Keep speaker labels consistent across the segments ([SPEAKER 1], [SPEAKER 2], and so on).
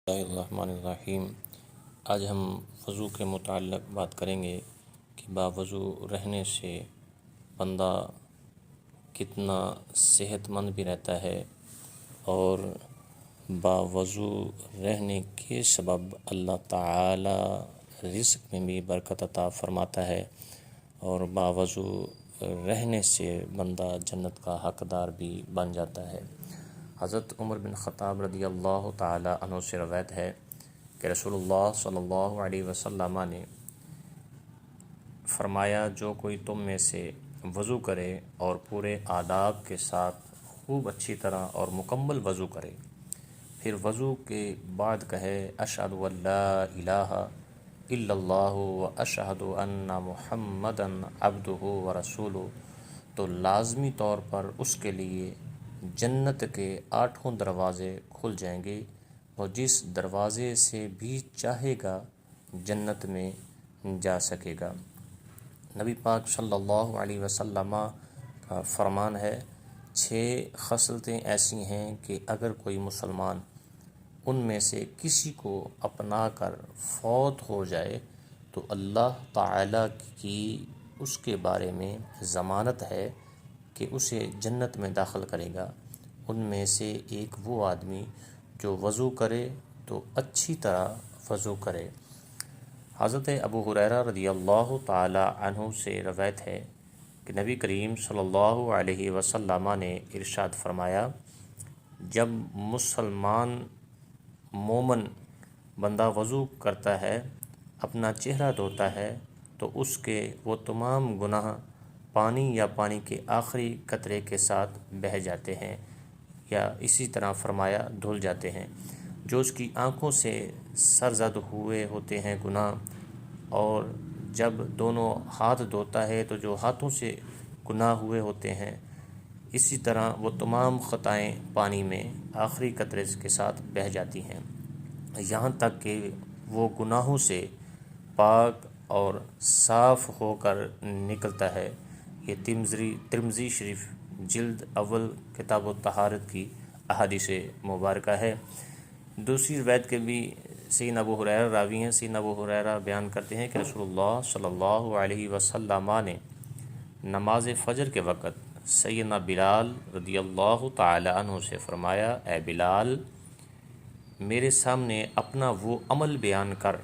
[SPEAKER 1] اللہ الرحمن الرحیم۔ آج ہم وضو کے متعلق بات کریں گے کہ باوضو رہنے سے بندہ کتنا صحت مند بھی رہتا ہے اور باوضو رہنے کے سبب اللہ تعالی رزق میں بھی برکت عطا فرماتا ہے اور باوضو رہنے سے بندہ جنت کا حقدار بھی بن جاتا ہے۔ حضرت عمر بن خطاب رضی اللہ تعالی عنہ سے روایت ہے کہ رسول اللہ صلی اللہ علیہ وسلم نے فرمایا، جو کوئی تم میں سے وضو کرے اور پورے آداب کے ساتھ خوب اچھی طرح اور مکمل وضو کرے، پھر وضو کے بعد کہے اشہد ان لا الہ الا اللہ و اشہد ان محمدا عبدہ و رسولہ، تو لازمی طور پر اس کے لیے جنت کے 8 دروازے کھل جائیں گے اور جس دروازے سے بھی چاہے گا جنت میں جا سکے گا۔ نبی پاک صلی اللہ علیہ وسلم کا فرمان ہے، 6 خصلتیں ایسی ہیں کہ اگر کوئی مسلمان ان میں سے کسی کو اپنا کر فوت ہو جائے تو اللہ تعالیٰ کی اس کے بارے میں ضمانت ہے کہ اسے جنت میں داخل کرے گا۔ ان میں سے ایک وہ آدمی جو وضو کرے تو اچھی طرح وضو کرے۔ حضرت ابو ہریرہ رضی اللہ تعالی عنہ سے روایت ہے کہ نبی کریم صلی اللہ علیہ وسلم نے ارشاد فرمایا، جب مسلمان مومن بندہ وضو کرتا ہے، اپنا چہرہ دھوتا ہے تو اس کے وہ تمام گناہ پانی یا پانی کے آخری قطرے کے ساتھ بہہ جاتے ہیں، یا اسی طرح فرمایا دھل جاتے ہیں۔ جو اس کی آنکھوں سے سرزد ہوئے ہوتے ہیں گناہ، اور جب دونوں ہاتھ دھوتا ہے تو جو ہاتھوں سے گناہ ہوئے ہوتے ہیں، اسی طرح وہ تمام خطائیں پانی میں آخری قطرے کے ساتھ بہہ جاتی ہیں، یہاں تک کہ وہ گناہوں سے پاک اور صاف ہو کر نکلتا ہے۔ یہ ترمذی شریف جلد اول کتاب الطہارت کی احادیث مبارکہ ہے۔ دوسری روایت کے بھی سیدنا ابو ہریرہ راوی ہیں۔ سیدنا ابو ہریرہ بیان کرتے ہیں کہ رسول اللہ صلی اللہ علیہ وسلم نے نماز فجر کے وقت سیدنا بلال رضی اللہ تعالی عنہ سے فرمایا، اے بلال، میرے سامنے اپنا وہ عمل بیان کر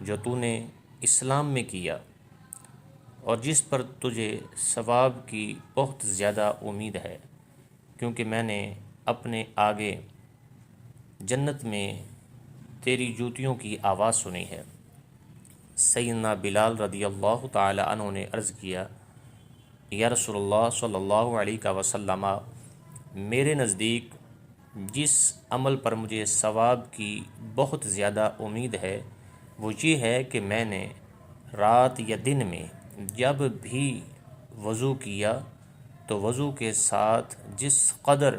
[SPEAKER 1] جو تو نے اسلام میں کیا اور جس پر تجھے ثواب کی بہت زیادہ امید ہے، کیونکہ میں نے اپنے آگے جنت میں تیری جوتیوں کی آواز سنی ہے۔ سیدنا بلال رضی اللہ تعالی عنہ نے عرض کیا، یا رسول اللہ صلی اللہ علیہ وسلم، میرے نزدیک جس عمل پر مجھے ثواب کی بہت زیادہ امید ہے وہ یہ ہے کہ میں نے رات یا دن میں جب بھی وضو کیا تو وضو کے ساتھ جس قدر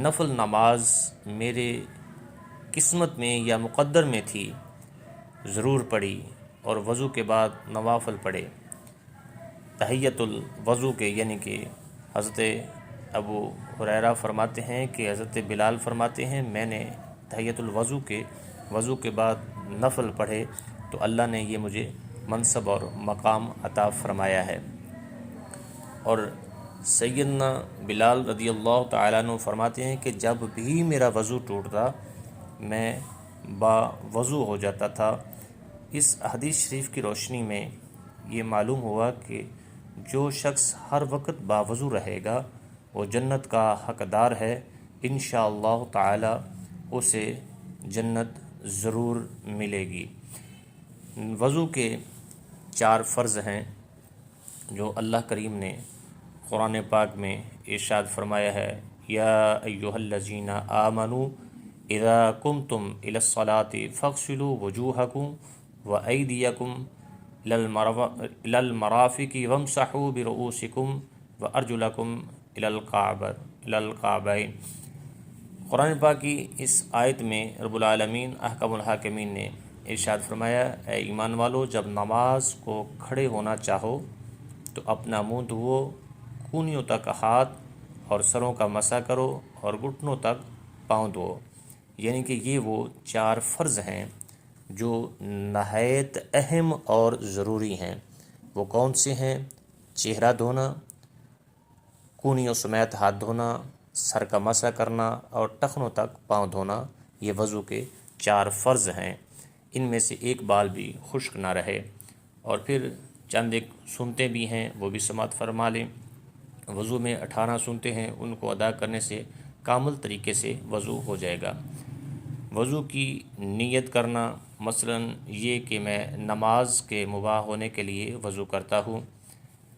[SPEAKER 1] نفل نماز میرے قسمت میں یا مقدر میں تھی ضرور پڑھی، اور وضو کے بعد نوافل پڑھے۔ تحیۃ الوضو کے، یعنی کہ حضرت ابو ہریرہ فرماتے ہیں کہ حضرت بلال فرماتے ہیں، میں نے تحیۃ الوضو کے وضو کے بعد نفل پڑھے تو اللہ نے یہ مجھے منصب اور مقام عطا فرمایا ہے۔ اور سیدنا بلال رضی اللہ تعالیٰ عنہ فرماتے ہیں کہ جب بھی میرا وضو ٹوٹتا میں با وضو ہو جاتا تھا۔ اس حدیث شریف کی روشنی میں یہ معلوم ہوا کہ جو شخص ہر وقت باوضو رہے گا وہ جنت کا حقدار ہے، انشاءاللہ تعالی اسے جنت ضرور ملے گی۔ وضو کے 4 فرض ہیں جو اللہ کریم نے قرآن پاک میں ارشاد فرمایا ہے، یا ایھا الذین آمنوا اذا قمتم الی الصلاۃ فاغسلوا وجوہکم وایدیکم الی المرافق وامسحوا برؤوسکم وارجلکم الی الکعبین۔ قرآن پاک کی اس آیت میں رب العالمین احکم الحاکمین نے ارشاد فرمایا، اے ایمان والو، جب نماز کو کھڑے ہونا چاہو تو اپنا منہ دھوؤ، کونیوں تک ہاتھ اور سروں کا مسح کرو اور گھٹنوں تک پاؤں دھوؤ۔ یعنی کہ یہ وہ 4 فرض ہیں جو نہایت اہم اور ضروری ہیں۔ وہ کون سے ہیں؟ چہرہ دھونا، کونیوں سمیت ہاتھ دھونا، سر کا مسح کرنا اور ٹخنوں تک پاؤں دھونا، یہ وضو کے 4 فرض ہیں۔ ان میں سے ایک بال بھی خشک نہ رہے۔ اور پھر چند ایک سنتیں بھی ہیں، وہ بھی سماعت فرما لیں۔ وضو میں 18 سنتیں ہیں، ان کو ادا کرنے سے کامل طریقے سے وضو ہو جائے گا۔ وضو کی نیت کرنا، مثلا یہ کہ میں نماز کے مباح ہونے کے لیے وضو کرتا ہوں۔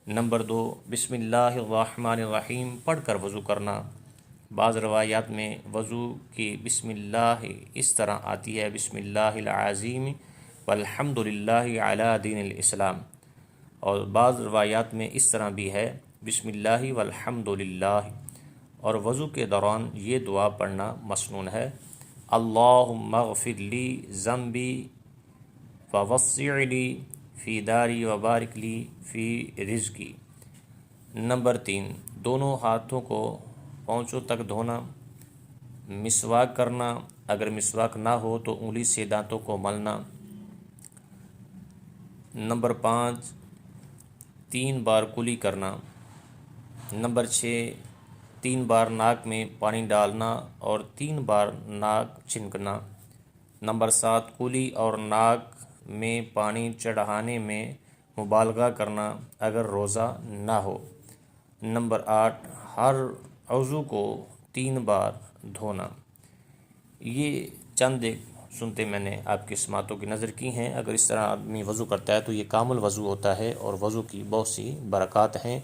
[SPEAKER 1] نمبر 2، بسم اللہ الرحمن الرحیم پڑھ کر وضو کرنا۔ بعض روایات میں وضو کی بسم اللہ اس طرح آتی ہے، بسم اللہ العظیم والحمد للہ علی دین الاسلام، اور بعض روایات میں اس طرح بھی ہے، بسم اللہ والحمد للہ۔ اور وضو کے دوران یہ دعا پڑھنا مسنون ہے، اللہم اغفر لی ذنبی ووسع لی فی داری وبارک لی فی رزقی۔ نمبر 3، دونوں ہاتھوں کو پاؤں تک دھونا، مسواک کرنا، اگر مسواک نہ ہو تو انگلی سے دانتوں کو ملنا۔ نمبر 5، 3 بار کلی کرنا۔ نمبر 6، 3 بار ناک میں پانی ڈالنا اور 3 بار ناک چھنکنا۔ نمبر 7، کلی اور ناک میں پانی چڑھانے میں مبالغہ کرنا اگر روزہ نہ ہو۔ نمبر 8، ہر عضو کو 3 بار دھونا۔ یہ چند ایک سنتیں میں نے آپ کی سماعتوں کی نظر کی ہیں۔ اگر اس طرح آدمی وضو کرتا ہے تو یہ کامل وضو ہوتا ہے، اور وضو کی بہت سی برکات ہیں۔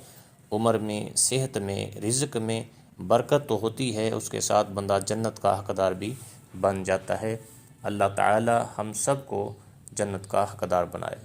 [SPEAKER 1] عمر میں، صحت میں، رزق میں برکت تو ہوتی ہے، اس کے ساتھ بندہ جنت کا حقدار بھی بن جاتا ہے۔ اللہ تعالی ہم سب کو جنت کا حقدار بنائے۔